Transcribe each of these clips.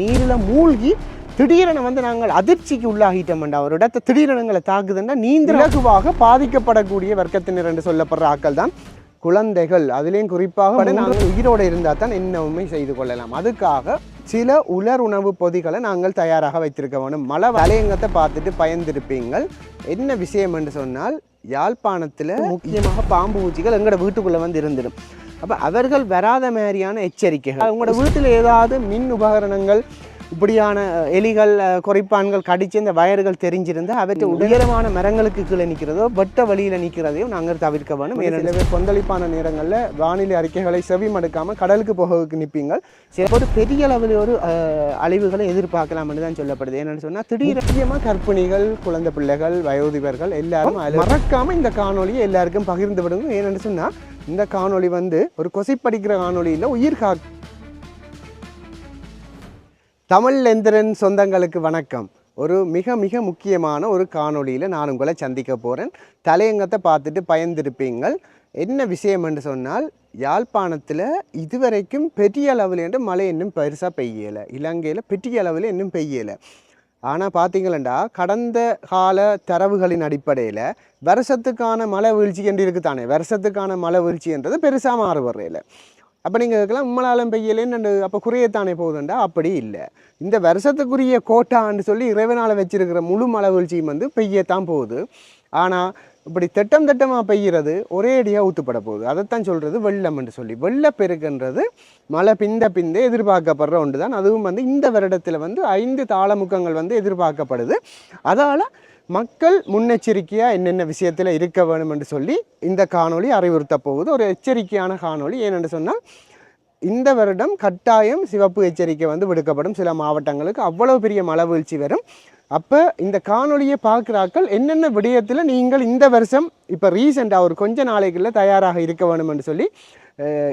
நீரில் மூழ்கி திடீரென வந்து நாங்கள் அதிர்ச்சிக்கு உள்ளாகிட்டோம்டா. ஒரு இடத்தை திடீரெனங்களை தாக்குதுன்னா நீந்த இலகுவாக பாதிக்கப்படக்கூடிய வர்க்கத்தினர் என்று சொல்லப்படுற ஆக்கள் தான் குழந்தைகள். அதுலேயும் குறிப்பாக நாங்கள் உயிரோடு இருந்தால் தான் என்னவுமே செய்து கொள்ளலாம். அதுக்காக சில உலர் உணவு பொதிகளை நாங்கள் தயாராக வைத்திருக்க வேணும். மழை வலையங்கத்தை பார்த்துட்டு பயந்திருப்பீங்கள். என்ன விஷயம் என்று சொன்னால், யாழ்ப்பாணத்தில் முக்கியமாக பாம்பு பூச்சிகள் எங்களோட வீட்டுக்குள்ளே வந்து இருந்துடும். அப்போ அவர்கள் வராத மாதிரியான எச்சரிக்கைகள், அவங்களோட வீட்டில் ஏதாவது மின் உபகரணங்கள் இப்படியான எலிகள் குறைப்பான்கள் கடித்து இந்த வயர்கள் தெரிஞ்சிருந்து அவற்றை உயரமான மரங்களுக்கு கீழே நிற்கிறதோ வெட்ட வழியில் நிற்கிறதையும் நாங்கள் தவிர்க்க வேணும். சில பேர் கொந்தளிப்பான நேரங்களில் வானிலை அறிக்கைகளை செவி மடுக்காமல் கடலுக்கு போகிறதுக்கு நிற்பீங்கள். சில ஒரு பெரிய அளவில் ஒரு அழிவுகளை எதிர்பார்க்கலாம் என்று தான் சொல்லப்படுது. என்னென்னு சொன்னால், திடீரென கர்ப்பிணிகள், குழந்தை பிள்ளைகள், வயோதிபர்கள் எல்லாரும் மறக்காமல் இந்த காணொலியை எல்லாருக்கும் பகிர்ந்து விடுங்க. ஏன்னு சொன்னால், இந்த காணொலி வந்து ஒரு கொசைப்படிக்கிற காணொலியில் உயிர் தமிழ் எந்திரன் சொந்தங்களுக்கு வணக்கம். ஒரு மிக மிக முக்கியமான ஒரு காணொலியில் நான் உங்களை சந்திக்க போகிறேன். தலையங்கத்தை பார்த்துட்டு பயந்திருப்பீங்கள். என்ன விஷயம் என்று சொன்னால், யாழ்ப்பாணத்தில் இதுவரைக்கும் பெரிய அளவில் என்று மழை இன்னும் பெருசாக பெய்யலை. இலங்கையில் பெரிய அளவில் இன்னும் பெய்யலை. ஆனால் பார்த்தீங்களா, கடந்த கால தரவுகளின் அடிப்படையில் வருஷத்துக்கான மழை வீழ்ச்சி என்று இருக்குதானே. வருஷத்துக்கான மழை வீழ்ச்சி என்றது பெருசாக மாறுபடுறையில். அப்போ நீங்கள் இருக்கலாம் உம்மளாலும் பெய்யலேன்னு அப்போ குறையத்தானே போகுதுண்டா. அப்படி இல்லை. இந்த வருஷத்துக்குரிய கோட்டான்னு சொல்லி இறைவனால் வச்சிருக்கிற முழு மழை வீழ்ச்சியும் வந்து பெய்யத்தான் போகுது. ஆனால் இப்படி திட்டமாக பெய்கிறது ஒரே அடியாக ஊற்றுப்பட போகுது. அதைத்தான் சொல்கிறது வெள்ளம் என்று சொல்லி. வெள்ளப்பெருக்குன்றது மழை பிந்த எதிர்பார்க்கப்படுற ஒன்று தான். அதுவும் வந்து இந்த வருடத்தில் வந்து 5 தாளமுக்கங்கள் வந்து எதிர்பார்க்கப்படுது. அதால் மக்கள் முன்னெச்சரிக்கையாக என்னென்ன விஷயத்தில் இருக்க வேணும் என்று சொல்லி இந்த காணொலி அறிவுறுத்த போகுது. ஒரு எச்சரிக்கையான காணொலி. ஏனென்று சொன்னால், இந்த வருடம் கட்டாயம் சிவப்பு எச்சரிக்கை வந்து விடுக்கப்படும் சில மாவட்டங்களுக்கு. அவ்வளவு பெரிய மழை வீழ்ச்சி வரும். அப்போ இந்த காணொலியை பார்க்குறாக்கள் என்னென்ன விடயத்தில் நீங்கள் இந்த வருஷம் இப்போ ரீசெண்டாக ஒரு கொஞ்ச நாளைக்குள்ள தயாராக இருக்க வேணும் என்று சொல்லி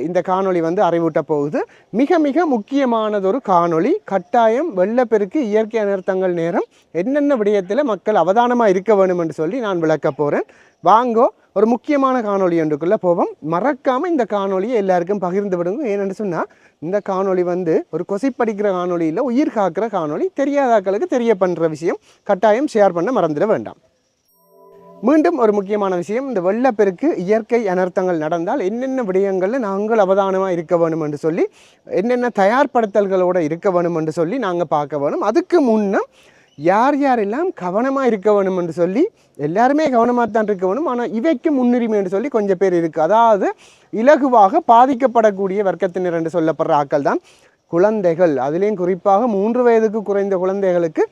இந்த காணொலி வந்து அறிவூட்ட போகுது. மிக மிக முக்கியமானதொரு காணொலி. கட்டாயம் வெள்ளப்பெருக்கு, இயற்கை அனர்த்தங்கள் நேரம் என்னென்ன விடயத்தில் மக்கள் அவதானமாக இருக்க வேணும் என்று சொல்லி நான் விளக்க போகிறேன். வாங்கோ ஒரு முக்கியமான காணொலி ஒன்றுக்குள்ளே போவோம். மறக்காமல் இந்த காணொலியை எல்லாருக்கும் பகிர்ந்து விடுங்க. ஏன்னு சொன்னால், இந்த காணொலி வந்து ஒரு கொசைப்படிக்கிற காணொலி இல்லை, உயிர் காக்கிற காணொலி. தெரியாதாக்களுக்கு தெரிய பண்ணுற விஷயம். கட்டாயம் ஷேர் பண்ண மறந்துட வேண்டாம். மீண்டும் ஒரு முக்கியமான விஷயம், இந்த வெள்ளப்பெருக்கு, இயற்கை அனர்த்தங்கள் நடந்தால் என்னென்ன விடயங்களில் நாங்கள் அவதானமாக இருக்க வேணும் என்று சொல்லி, என்னென்ன தயார்படுத்தல்களோடு இருக்க வேணும் என்று சொல்லி நாங்கள் பார்க்க வேணும். அதுக்கு முன்னே யார் யாரெல்லாம் கவனமாக இருக்க வேணும் என்று சொல்லி, எல்லாருமே கவனமாக தான் இருக்க வேணும். ஆனால் இவைக்கு முன்னுரிமை என்று சொல்லி கொஞ்சம் பேர் இருக்குது. அதாவது இலகுவாக பாதிக்கப்படக்கூடிய வர்க்கத்தினர் என்று சொல்லப்படுற ஆக்கள் தான் குழந்தைகள். அதுலேயும் குறிப்பாக 3 வயதுக்கு குறைந்த குழந்தைகளுக்கு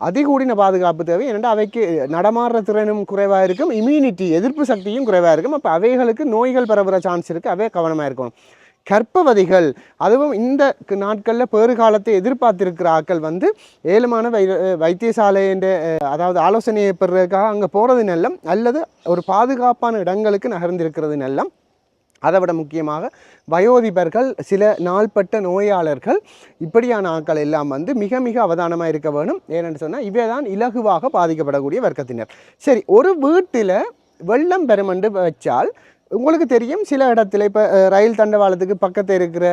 அதிகூடின பாதுகாப்பு தேவை. ஏனென்றால் அவைக்கு நடமாடுற திறனும் குறைவாக இருக்கும், இம்யூனிட்டி எதிர்ப்பு சக்தியும் குறைவாக இருக்கும். அப்போ அவைகளுக்கு நோய்கள் பரவுகிற சான்ஸ் இருக்குது. அவை கவனமாக இருக்கணும். கர்ப்பவதிகள், அதுவும் இந்த நாட்களில் பேறுகாலத்தை எதிர்பார்த்திருக்கிற ஆக்கள் வந்து ஏழுமான வைத்தியசாலை என்ற அதாவது ஆலோசனையை பெறுறதுக்காக அங்கே போகிறது நல்லம், அல்லது ஒரு பாதுகாப்பான இடங்களுக்கு நகர்ந்திருக்கிறது நல்லம். அதை விட முக்கியமாக வயோதிபர்கள், சில நாள்பட்ட நோயாளர்கள், இப்படியான ஆட்கள் எல்லாம் வந்து மிக மிக அவதானமாக இருக்க வேணும். ஏனென்று சொன்னால், இவை தான் இலகுவாக பாதிக்கப்படக்கூடிய வர்க்கத்தினர். சரி, ஒரு வீட்டில் வெள்ளம் பெருமென்று வச்சால் உங்களுக்கு தெரியும், சில இடத்துல இப்போ ரயில் தண்டவாளத்துக்கு பக்கத்தில் இருக்கிற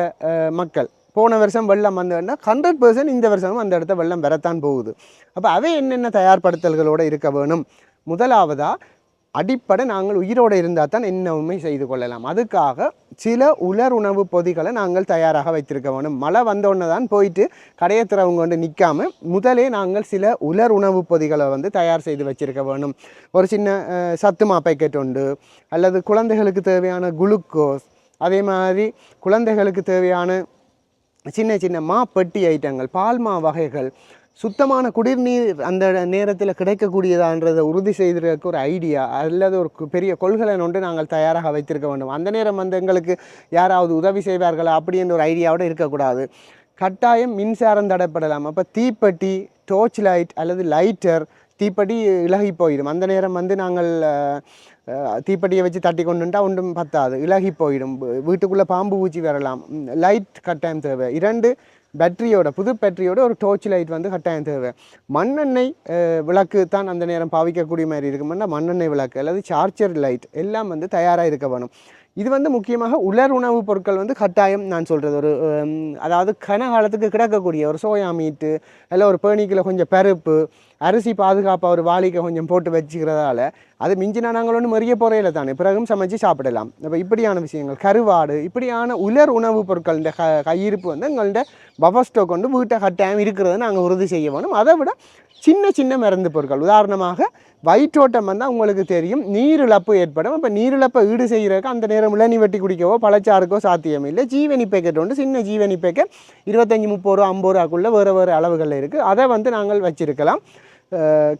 மக்கள் போன வருஷம் வெள்ளம் வந்ததுன்னா 100% இந்த வருஷமும் அந்த இடத்த வெள்ளம் வரத்தான் போகுது. அப்போ அவை என்னென்ன தயார்படுத்தல்களோடு இருக்க வேணும்? முதலாவதாக அடிப்படை நாங்கள் உயிரோடு இருந்தால் தான் என்னவுமே செய்து கொள்ளலாம். அதுக்காக சில உலர் உணவு பொதிகளை நாங்கள் தயாராக வைத்திருக்க வேணும். மழை வந்தோடனே தான் போயிட்டு கடையை திறவங்க வந்து நிற்காமல் முதலே நாங்கள் சில உலர் உணவு பொதிகளை வந்து தயார் செய்து வச்சுருக்க வேணும். ஒரு சின்ன சத்துமா பேக்கெட் உண்டு, அல்லது குழந்தைகளுக்கு தேவையான குளுக்கோஸ், அதே மாதிரி குழந்தைகளுக்கு தேவையான சின்ன சின்ன பெட்டி ஐட்டங்கள், பால்மா வகைகள், சுத்தமான குடிநீர் அந்த நேரத்தில் கிடைக்கக்கூடியதான்றதை உறுதி செய்திருக்க ஒரு ஐடியா அல்லது ஒரு பெரிய கொள்கை ஒன்று நாங்கள் தயாராக வைத்திருக்க வேண்டும். அந்த நேரம் வந்து எங்களுக்கு யாராவது உதவி செய்வார்களா அப்படின்ற ஒரு ஐடியாவோடு இருக்கக்கூடாது. கட்டாயம் மின்சாரம் தடைப்படலாம். அப்போ தீப்பெட்டி, டோர்ச் லைட் அல்லது லைட்டர், தீப்பெட்டி இலகி போயிடும். அந்த நேரம் வந்து நாங்கள் தீப்பெட்டியை வச்சு தட்டி கொண்டுட்டா ஒன்றும் பத்தாது, இலகி போயிடும். வீட்டுக்குள்ளே பாம்பு பூச்சி வரலாம். லைட் கட்டாயம் தேவை. 2 பேட்டரியோட, புது பேட்டரியோட ஒரு டோர்ச் லைட் வந்து கட்டாயம் தேவை. மண்ணெண்ணெய் விளக்கு தான் அந்த நேரம் பாவிக்கக்கூடிய மாதிரி இருக்குமென்னா மண்ணெண்ணெய் விளக்கு அல்லது சார்ஜர் லைட் எல்லாம் வந்து தயாராக இருக்க வேணும். இது வந்து முக்கியமாக உலர் உணவுப் பொருட்கள் வந்து கட்டாயம் நான் சொல்கிறது ஒரு அதாவது கன காலத்துக்கு கிடக்கக்கூடிய ஒரு சோயா மீட்டு இல்லை ஒரு பேணிக்கில் கொஞ்சம் பருப்பு அரிசி பாதுகாப்பாக ஒரு வாளிக்கு கொஞ்சம் போட்டு வச்சுக்கிறதால அது மிஞ்சினா நாங்கள் ஒன்று மறிய போறையில் தானே பிறகும் சமைச்சு சாப்பிடலாம். இப்போ இப்படியான விஷயங்கள் கருவாடு இப்படியான உலர் உணவுப் பொருட்கள் இந்த கையிருப்பு வந்து எங்கள்கிட்ட பஃபர் ஸ்டாக் கொண்டு வீட்டை கட்டாயம் இருக்கிறத நாங்கள் உறுதி செய்ய வேணும். அதை விட சின்ன சின்ன மருந்து பொருட்கள் உதாரணமாக வயிற்றோட்டம் வந்தால் உங்களுக்கு தெரியும் நீரிழப்பு ஏற்படும். இப்போ நீரிழப்பை ஈடு செய்கிறதுக்கு அந்த நேரம் இளநீ வெட்டி குடிக்கவோ பழச்சாறுக்கோ சாத்தியம் இல்லை. ஜீவனி பேக்கெட் உண்டு, சின்ன ஜீவனி பேக்கெட் 25-30 ரூபா 50 ரூபாக்குள்ளே வேறு அளவுகளில் இருக்குது. அதை வந்து நாங்கள் வச்சிருக்கலாம்.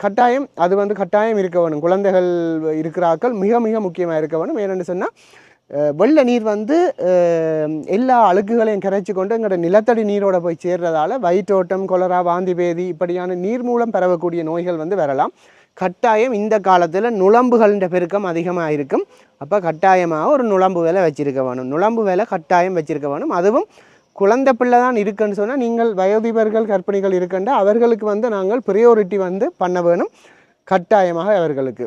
கட்டாயம் அது வந்து கட்டாயம் இருக்க வேணும். குழந்தைகள் இருக்கிறாக்கள் மிக மிக முக்கியமாக இருக்க வேணும். ஏன்னு சொன்னால் வெள்ள நீர் வந்து எல்லா அழுக்குகளையும் கரைச்சி கொண்டு எங்களோட நிலத்தடி நீரோட போய் சேர்றதால வயிற்றோட்டம் கொலரா வாந்தி பேதி இப்படியான நீர் மூலம் பரவக்கூடிய நோய்கள் வந்து வரலாம். கட்டாயம் இந்த காலத்தில் நுளம்புகளின் பெருக்கம் அதிகமாக இருக்கும். அப்போ கட்டாயமாக ஒரு நுளம்பு வேலை வச்சுருக்க வேணும். நுளம்பு வேலை கட்டாயம் வச்சுருக்க வேணும். அதுவும் குழந்தை பிள்ளை தான் இருக்குன்னு சொன்னால் நீங்கள் வயோதிபர்கள் கர்ப்பிணிகள் இருக்குன்ற அவர்களுக்கு வந்து நாங்கள் ப்ரியோரிட்டி வந்து பண்ண வேணும் கட்டாயமாக அவர்களுக்கு.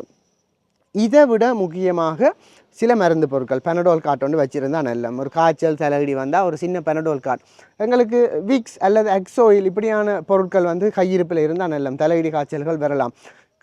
இதை விட முக்கியமாக சில மருந்து பொருட்கள் பெனடோல் கார்ட் ஒன்று வச்சுருந்தா நல்ல ஒரு காய்ச்சல் தலையடி வந்தால் ஒரு சின்ன பெனடோல் கார்ட் எங்களுக்கு விக்ஸ் அல்லது எக்ஸோயில் இப்படியான பொருட்கள் வந்து கையிருப்பில் இருந்தால் நல்ல தலையடி காய்ச்சல்கள் வரலாம்.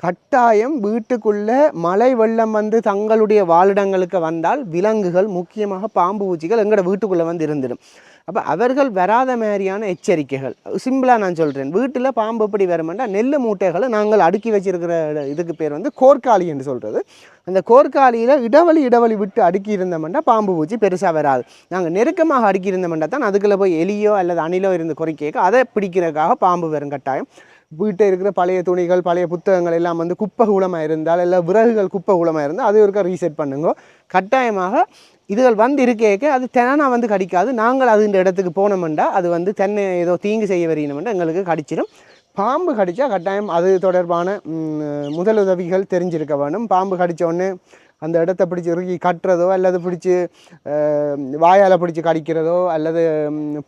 கட்டாயம் வீட்டுக்குள்ளே மழை வெள்ளம் வந்து தங்களுடைய வாழிடங்களுக்கு வந்தால் விலங்குகள் முக்கியமாக பாம்பு பூச்சிகள் எங்களோட வீட்டுக்குள்ளே வந்து இருந்துடும். அப்போ அவர்கள் வராத மாதிரியான எச்சரிக்கைகள் சிம்பிளாக நான் சொல்கிறேன். வீட்டில் பாம்பு எப்படி வருமெண்டா நெல் மூட்டைகளை நாங்கள் அடுக்கி வச்சிருக்கிற இதுக்கு பேர் வந்து கோர்க்காலி என்று சொல்கிறது. அந்த கோர்க்காலியில் இடைவெளி விட்டு அடுக்கி இருந்தோம்னா பாம்பு பூச்சி பெருசாக வராது. நாங்கள் நெருக்கமாக அடுக்கி இருந்தோம்னா தான் அதுக்குள்ளே போய் எலியோ அல்லது அணிலோ இருந்து குறைக்க அதை பிடிக்கிறதுக்காக பாம்பு வரும் கட்டாயம். வீட்டில் இருக்கிற பழைய துணிகள் பழைய புத்தகங்கள் எல்லாம் வந்து குப்பை கூலமாக இருந்தால் இல்லை விறகுகள் குப்பை கூலமாக இருந்தால் அது ஒருக்கா ரீசெட் பண்ணுங்க. கட்டாயமாக இதுகள் வந்து இருக்கேக்க அது தெனா வந்து கடிக்காது. நாங்கள் அது இந்த இடத்துக்கு போனோம்னா அது வந்து தென்னை ஏதோ தீங்கு செய்ய வரணுமெண்டா எங்களுக்கு கடிச்சிடும். பாம்பு கடித்தா கட்டாயம் அது தொடர்பான முதலுதவிகள் தெரிஞ்சிருக்க வேணும். பாம்பு கடித்த உடனே அந்த இடத்த பிடிச்சி இறுக்கி கட்டுறதோ அல்லது பிடிச்சி வாயால் பிடிச்சி கடிக்கிறதோ அல்லது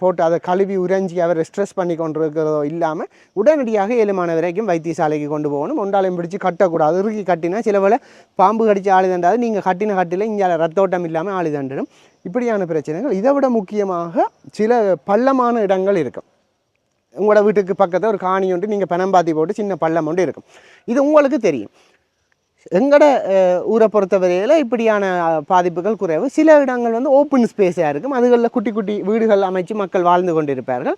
போட்டு அதை கழுவி உறைஞ்சி அவரை ஸ்ட்ரெஸ் பண்ணி கொண்டு இருக்கிறதோ இல்லாமல் உடனடியாக 7 மாத வரைக்கும் வைத்தியசாலைக்கு கொண்டு போகணும். ஒன்றாலையும் பிடிச்சி கட்டக்கூடாது. இறுக்கி கட்டினா சில வேளை பாம்பு கடித்து ஆளி தண்டாது. நீங்கள் கட்டின கட்டில இங்கே ரத்தோட்டம் இல்லாமல் ஆளி தண்டிடும். இப்படியான பிரச்சனைகள். இதை விட முக்கியமாக சில பள்ளமான இடங்கள் இருக்கும். உங்களோட வீட்டுக்கு பக்கத்தில் ஒரு காணி ஒன்று நீங்கள் பனம்பாத்தி போட்டு சின்ன பள்ளம் ஒன்று இருக்கும். இது உங்களுக்கு தெரியும். எங்களோட ஊரை பொறுத்தவரையில் இப்படியான பாதிப்புகள் குறைவு. சில இடங்கள் வந்து ஓப்பன் ஸ்பேஸாக இருக்கும். அதுகளில் குட்டி குட்டி வீடுகள் அமைச்சு மக்கள் வாழ்ந்து கொண்டிருப்பார்கள்.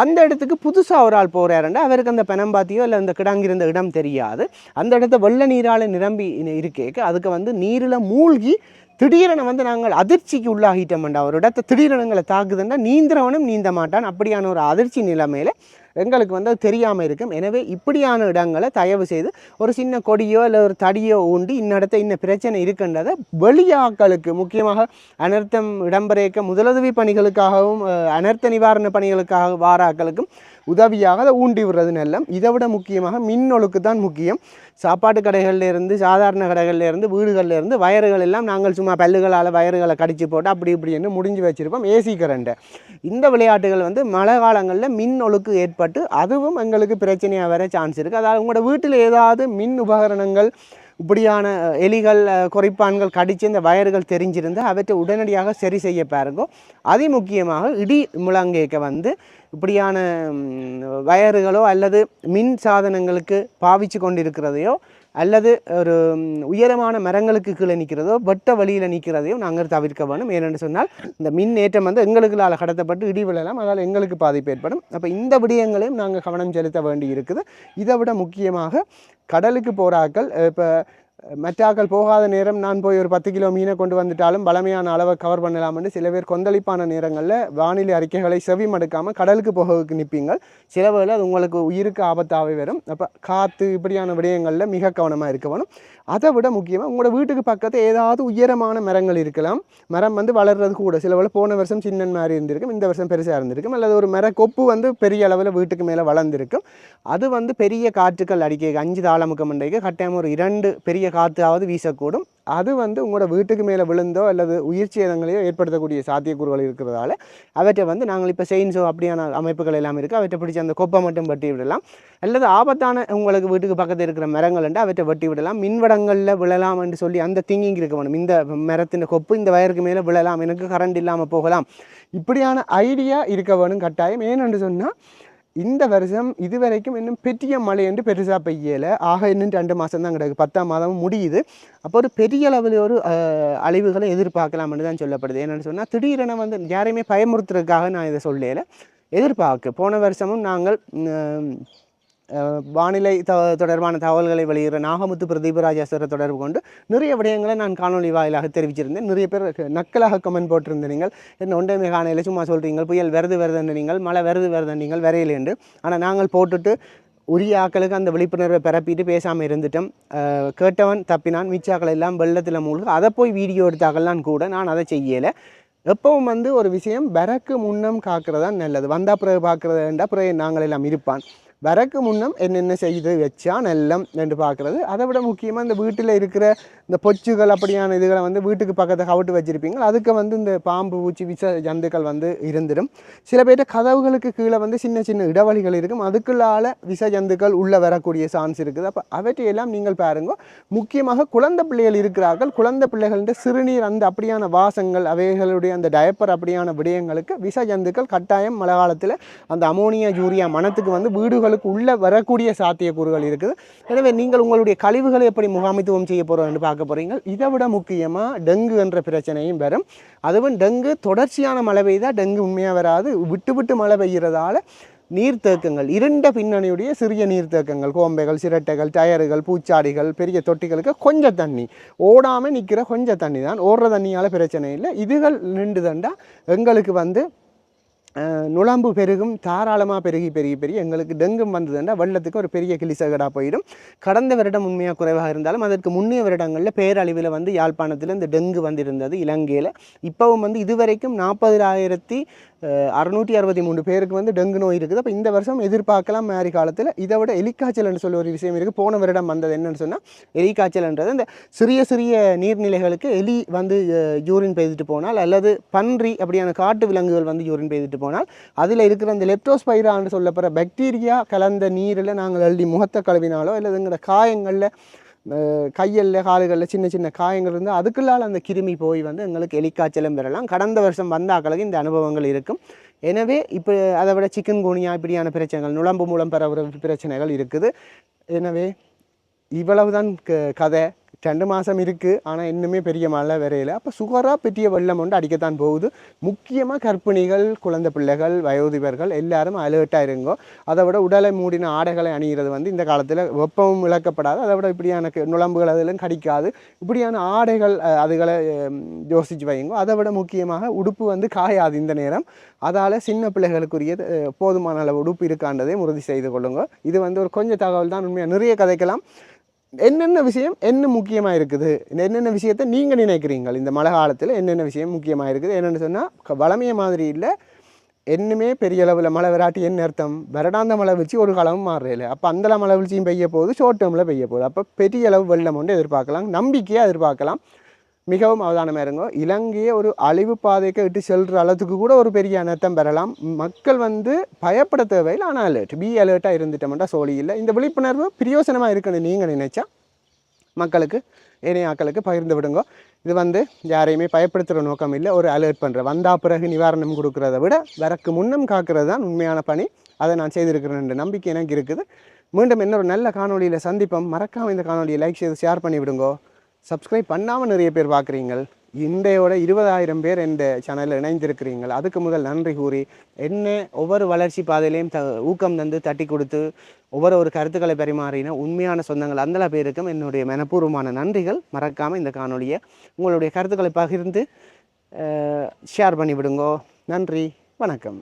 அந்த இடத்துக்கு புதுசாக ஒரு ஆள் போகிறாருண்டா அவருக்கு அந்த பெனம்பாத்தியோ இல்லை அந்த கிடங்கிருந்த இடம் தெரியாது. அந்த இடத்த வெள்ள நீரால் நிரம்பி இருக்கேக்க அதுக்கு வந்து நீரில் மூழ்கி திடீரென வந்து நாங்கள் அதிர்ச்சிக்கு உள்ளாகிட்டோம்டா. ஒரு இடத்த திடீரெனங்களை தாக்குதுன்னா நீந்திரவனும் நீந்த மாட்டான். அப்படியான ஒரு அதிர்ச்சி நிலைமையில் எங்களுக்கு வந்து அது தெரியாமல் இருக்கும். எனவே இப்படியான இடங்களை தயவு செய்து ஒரு சின்ன கொடியோ இல்லை ஒரு தடியோ ஊண்டி இன்னிடத்த இன்ன பிரச்சனை இருக்குன்றதை வெளியாக்களுக்கு முக்கியமாக அனர்த்தம் இடம்பெறக்க முதலுதவி பணிகளுக்காகவும் அனர்த்த நிவாரண பணிகளுக்காக வாராக்களுக்கும் உதவியாக அதை ஊண்டி விடுறது நல்லம். இதை விட முக்கியமாக மின்னொழுக்கு தான் முக்கியம். சாப்பாட்டு கடைகள்லேருந்து சாதாரண கடைகள்லேருந்து வீடுகள்லேருந்து வயறுகள் எல்லாம் நாங்கள் சும்மா பல்லுகளால் வயறுகளை கடிச்சு போட்டு அப்படி இப்படின்னு முடிஞ்சு வச்சுருப்போம். ஏசி கரண்ட்டை இந்த விளையாட்டுகள் வந்து மழை காலங்களில் மின் ஒழுக்கு ஏற்பட்டு அதுவும் எங்களுக்கு பிரச்சனையாக வர சான்ஸ் இருக்குது. அதாவது உங்களோட வீட்டில் ஏதாவது மின் உபகரணங்கள் இப்படியான எலிகள் குறைப்பான்கள் கடித்து இந்த வயர்கள் தெரிஞ்சிருந்து அவற்றை உடனடியாக சரி செய்ய பாருங்க. அதிமுக்கியமாக இடி முழங்கேக்க வந்து இப்படியான வயறுகளோ அல்லது மின் சாதனங்களுக்கு பாவிச்சு கொண்டிருக்கிறதையோ அல்லது ஒரு உயரமான மரங்களுக்கு கீழே நிற்கிறதோ வெட்ட வழியில் நிற்கிறதையோ நாங்கள் தவிர்க்க வேணும். ஏனென்று சொன்னால் இந்த மின் ஏற்றம் வந்து எங்களுக்குள்ளால் கடத்தப்பட்டு இடி விழலாம். அதனால் எங்களுக்கு பாதிப்பு ஏற்படும். அப்போ இந்த விடயங்களையும் நாங்கள் கவனம் செலுத்த வேண்டி இருக்குது. இதை விட முக்கியமாக கடலுக்கு போகிறாக்கள் இப்போ மற்றாக்கள் போகாத நேரம் நான் போய் ஒரு 10 கிலோ மீனை கொண்டு வந்துட்டாலும் பலமையான அளவை கவர் பண்ணலாம்னு சில பேர் கொந்தளிப்பான நேரங்களில் வானிலை அறிக்கைகளை செவி மடுக்காமல் கடலுக்கு போகிறதுக்கு நிற்பீங்கள். சில வேளை அது உங்களுக்கு உயிருக்கு ஆபத்தாகவே வரும். அப்போ காற்று இப்படியான விடயங்களில் மிக கவனமாக இருக்க வேணும். அதை விட முக்கியமாக உங்களோட வீட்டுக்கு பக்கத்தில் ஏதாவது உயரமான மரங்கள் இருக்கலாம். மரம் வந்து வளர்றது கூட சில வேளை போன வருஷம் சின்ன மாதிரி இருந்திருக்கும், இந்த வருஷம் பெருசாக இருந்திருக்கும். அல்லது ஒரு மர கொப்பு வந்து பெரிய அளவில் வீட்டுக்கு மேலே வளர்ந்துருக்கும். அது வந்து பெரிய காற்றுக்கள் அடிக்க 5 தாளமுக்கம் மண்டைக்கு கட்டாயம் ஒரு 2 பெரிய கூடிய காற்றாவது வீசக்கூடும். அது வந்து உங்களோட வீட்டுக்கு மேலே விழுந்தோ அல்லது உயிர் சேதங்களையோ ஏற்படுத்தக்கூடிய சாத்தியக்கூறுகள் இருக்கிறதால அவற்றை வந்து நாங்கள் இப்போ செயின்ஸோ அப்படியான அமைப்புகள் எல்லாம் இருக்குது, அவற்றை பிடிச்சி அந்த கொப்பை மட்டும் வெட்டி விடலாம். அல்லது ஆபத்தான உங்களுக்கு வீட்டுக்கு பக்கத்தில் இருக்கிற மரங்கள் என்று அவற்றை வெட்டி விடலாம். மின்வடங்களில் விழலாம் என்று சொல்லி அந்த திங்கிங் இருக்க வேணும். இந்த மரத்தின் கொப்பு இந்த வயருக்கு மேலே விழலாம், எனக்கு கரண்ட் இல்லாமல் போகலாம், இப்படியான ஐடியா இருக்க வேணும் கட்டாயம். ஏனென்று சொன்னால் இந்த வருஷம் இதுவரைக்கும் இன்னும் பெரிய மழை என்று பெருசாக பெய்யலை. ஆக இன்னும் 2 மாதம் தான் கிடக்கு, 10ஆம் மாதம் முடியுது. அப்போ ஒரு பெரிய அளவில் ஒரு அழிவுகளை எதிர்பார்க்கலாம் என்று தான் சொல்லப்படுது. என்னென்னு சொன்னால் திடீரென வந்து யாரையுமே பயமுறுத்துறதுக்காக நான் இதை சொல்லலை, எதிர்பார்க்க. போன வருஷமும் நாங்கள் வானிலை தொடர்பான தகவல்களை வெளியிடுற நாகமுத்து பிரதீபராஜா சாரை தொடர்பு கொண்டு நிறைய விடயங்களை நான் காணொலி வாயிலாக தெரிவிச்சிருந்தேன். நிறைய பேர் நக்கலாக கமெண்ட் போட்டிருந்தேன், நீங்கள் என்ன ஒன்றையுமே காணையில் சும்மா சொல்கிறீங்க, புயல் வருதுன்னு நீங்கள், மழை வருதுன்னு நீங்கள் வரையிலேண்டு. ஆனால் நாங்கள் போட்டுட்டு உரிய ஆக்களுக்கு அந்த விழிப்புணர்வை பரப்பிட்டு பேசாமல் இருந்துட்டோம். கேட்டவன் தப்பினான், மிச்சாக்கள் எல்லாம் வெள்ளத்தில் மூழ்கு அதை போய் வீடியோ எடுத்தாக்கள்லாம் கூட நான் அதை செய்யலை. எப்பவும் வந்து ஒரு விஷயம் வரக்கு முன்னம் காக்கிறதான் நல்லது. வந்தால் பிறகு பார்க்குறதுண்டா பிறகு நாங்கள் எல்லாம் இருப்பான். வரக்கு முன்னம் என்னென்ன செய்து வச்சா நல்லம் என்று பார்க்குறது. அதை விட முக்கியமாக இந்த வீட்டில் இருக்கிற இந்த பொச்சுகள் அப்படியான இதுகளை வந்து வீட்டுக்கு பக்கத்தில் கவிட்டு வச்சுருப்பீங்க, அதுக்கு வந்து இந்த பாம்பு பூச்சி விஷ ஜந்துக்கள் வந்து இருந்துடும். சில பேர்ட்ட கதவுகளுக்கு கீழே வந்து சின்ன சின்ன இடவழிகள் இருக்கும், அதுக்குள்ளால் விஷ ஜந்துக்கள் உள்ளே வரக்கூடிய சான்ஸ் இருக்குது. அப்போ அவற்றையெல்லாம் நீங்கள் பாருங்க. முக்கியமாக குழந்தை பிள்ளைகள் இருக்கிறார்கள், குழந்தை பிள்ளைகள்ன்ற சிறுநீர் அந்த அப்படியான வாசங்கள் அவைகளுடைய அந்த டயப்பர் அப்படியான விடயங்களுக்கு விஷ ஜந்துக்கள் கட்டாயம் மழை காலத்தில் அந்த அமோனியா யூரியா மனத்துக்கு வந்து வீடுகளுக்கு உள்ளே வரக்கூடிய சாத்தியக்கூறுகள் இருக்குது. எனவே நீங்கள் உங்களுடைய கழிவுகளை எப்படி முகாமித்துவம் செய்ய போகிறோம் என்று பார்க்க போகிறீங்க. இதை விட முக்கியமாக டெங்கு என்ற பிரச்சனையும் வரும். அதுவும் டெங்கு தொடர்ச்சியான மழை பெய்தால் டெங்கு உண்மையாக வராது. விட்டு விட்டு மழை பெய்கிறதால நீர்த்தேக்கங்கள், இருண்ட பின்னணியுடைய சிறிய நீர்த்தேக்கங்கள், கோம்பைகள், சிரட்டைகள், டயர்கள், பூச்சாடிகள், பெரிய தொட்டிகளுக்கு கொஞ்சம் தண்ணி ஓடாமல் நிற்கிற கொஞ்சம் தண்ணி தான். ஓடுற தண்ணியால் பிரச்சனை இல்லை. இதுகள் நின்று தண்டா எங்களுக்கு வந்து நுழம்பு பெருகும், தாராளமாக பெருகி எங்களுக்கு டெங்கும் வந்ததுன்னா வெள்ளத்துக்கு ஒரு பெரிய கிளிசகடாக போயிடும். கடந்த வருடம் உண்மையாக குறைவாக இருந்தாலும் அதற்கு முன்னைய வருடங்களில் பேரழிவில் வந்து யாழ்ப்பாணத்தில் இந்த டெங்கு வந்திருந்தது இலங்கையில். இப்போவும் வந்து இதுவரைக்கும் 40,663 பேருக்கு வந்து டெங்கு நோய் இருக்குது. அப்போ இந்த வருஷம் எதிர்பார்க்கலாம் மாரி காலத்தில். இதை விட எலிக்காய்ச்சல் என்று சொல்லி ஒரு விஷயம் இருக்குது. போன வருடம் வந்தது என்னென்னு சொன்னால் எலிக்காய்ச்சல்ன்றது இந்த சிறிய சிறிய நீர்நிலைகளுக்கு எலி வந்து யூரின் பெய்துட்டு போனால் அல்லது பன்றி அப்படியான காட்டு விலங்குகள் வந்து யூரின் பெய்துட்டு போனால் அதில் இருக்கிற அந்த லெப்டோஸ்பைரான்னு சொல்லப்படுற பாக்டீரியா கலந்த நீரில் நாங்கள் அள்ளி முகத்தை கழுவினாலோ அல்லது எங்களோட காயங்களில் கையில் காலுகளில் சின்ன சின்ன காயங்கள் இருந்தால் அதுக்குள்ளால் அந்த கிருமி போய் வந்து எங்களுக்கு எலிக்காய்ச்சலும் பெறலாம். கடந்த வருஷம் வந்த ஆக்களுக்கு இந்த அனுபவங்கள் இருக்கும். எனவே இப்போ அதை விட சிக்கன் குனியா இப்படியான பிரச்சனைகள், நுழம்பு மூலம் பெற பிரச்சனைகள் இருக்குது. எனவே இவ்வளவுதான் கதை. 2 மாதம் இருக்குது, ஆனால் இன்னுமே பெரிய மழை வரையில. அப்போ சுகராக பெரிய வெள்ளம் ஒன்று அடிக்கத்தான் போகுது. முக்கியமாக கர்ப்பிணிகள், குழந்தை பிள்ளைகள், வயோதிபர்கள் எல்லாரும் அலர்ட்டாக இருங்கோ. அதை விட உடலை மூடின ஆடைகளை அணிகிறது வந்து இந்த காலத்தில் வெப்பமும் இழக்கப்படாது. அதை விட இப்படியான நுழம்புகள் அதெல்லாம் கடிக்காது. இப்படியான ஆடைகள் அதுகளை யோசித்து வைங்கோ. அதை விட முக்கியமாக உடுப்பு வந்து காயாது இந்த நேரம். அதால் சின்ன பிள்ளைகளுக்குரிய போதுமான அளவு உடுப்பு இருக்கான்றதை உறுதி செய்து கொள்ளுங்க. இது வந்து ஒரு கொஞ்சம் தகவல் தான். உண்மையாக நிறைய கதைக்கலாம். என்னென்ன விஷயம் என்ன முக்கியமாக இருக்குது, என்னென்ன விஷயத்தை நீங்கள் நினைக்கிறீங்க இந்த மழை காலத்தில் என்னென்ன விஷயம் முக்கியமாக இருக்குது என்னென்னு சொன்னால் வளமைய மாதிரி இல்லை. என்னமே பெரிய அளவில் மழை விராட்டி என்ன அர்த்தம், வருடாந்த மழை வீழ்ச்சி ஒரு காலமும் மாறுறதில்லை. அப்போ அந்த மழை வீழ்ச்சியும் பெய்ய போகுது, ஷார்ட் டேர்மில் பெய்ய போகுது. அப்போ பெரிய அளவு வெள்ளம் ஒன்று எதிர்பார்க்கலாம், நம்பிக்கையாக எதிர்பார்க்கலாம். மிகவும் அவதானமாக இருங்கோ. இலங்கையை ஒரு அழிவு பாதைக்கு விட்டு செல்கிற அளவுக்கு கூட ஒரு பெரிய அனர்த்தம் பெறலாம். மக்கள் வந்து பயப்பட தேவையில் ஆனால் அலர்ட்டாக இருந்துட்டோம்னா சோழி இல்லை. இந்த விழிப்புணர்வு பிரயோசனமாக இருக்குன்னு நீங்கள் நினைச்சா மக்களுக்கு ஏனைய ஆக்களுக்கு பகிர்ந்து விடுங்க. இது வந்து யாரையுமே பயப்படுத்துகிற நோக்கம் இல்லை, ஒரு அலர்ட் பண்ணுற வந்தால் பிறகு நிவாரணம் கொடுக்குறத விட வரக்கு முன்னம் காக்கிறது தான் உண்மையான பணி. அதை நான் செய்திருக்கிறேன் நம்பிக்கை எனக்கு இருக்குது. மீண்டும் இன்னொரு நல்ல காணொலியில் சந்திப்போம். மறக்காமல் இந்த காணொலியை லைக் செய்து ஷேர் பண்ணி விடுங்கோ. சப்ஸ்கிரைப் பண்ணாமல் நிறைய பேர் பார்க்குறீங்கள். இன்றையோட 20,000 பேர் இந்த சேனலில் இணைந்திருக்கிறீங்கள். அதுக்கு முதல் நன்றி கூறி என்ன ஒவ்வொரு வளர்ச்சி பாதையிலையும் ஊக்கம் தந்து தட்டி கொடுத்து ஒவ்வொரு கருத்துக்களை பரிமாறின உண்மையான சொந்தங்கள் அந்த பேருக்கும் என்னுடைய மனப்பூர்வமான நன்றிகள். மறக்காமல் இந்த காணொலியை உங்களுடைய கருத்துக்களை பகிர்ந்து ஷேர் பண்ணி விடுங்கோ. நன்றி, வணக்கம்.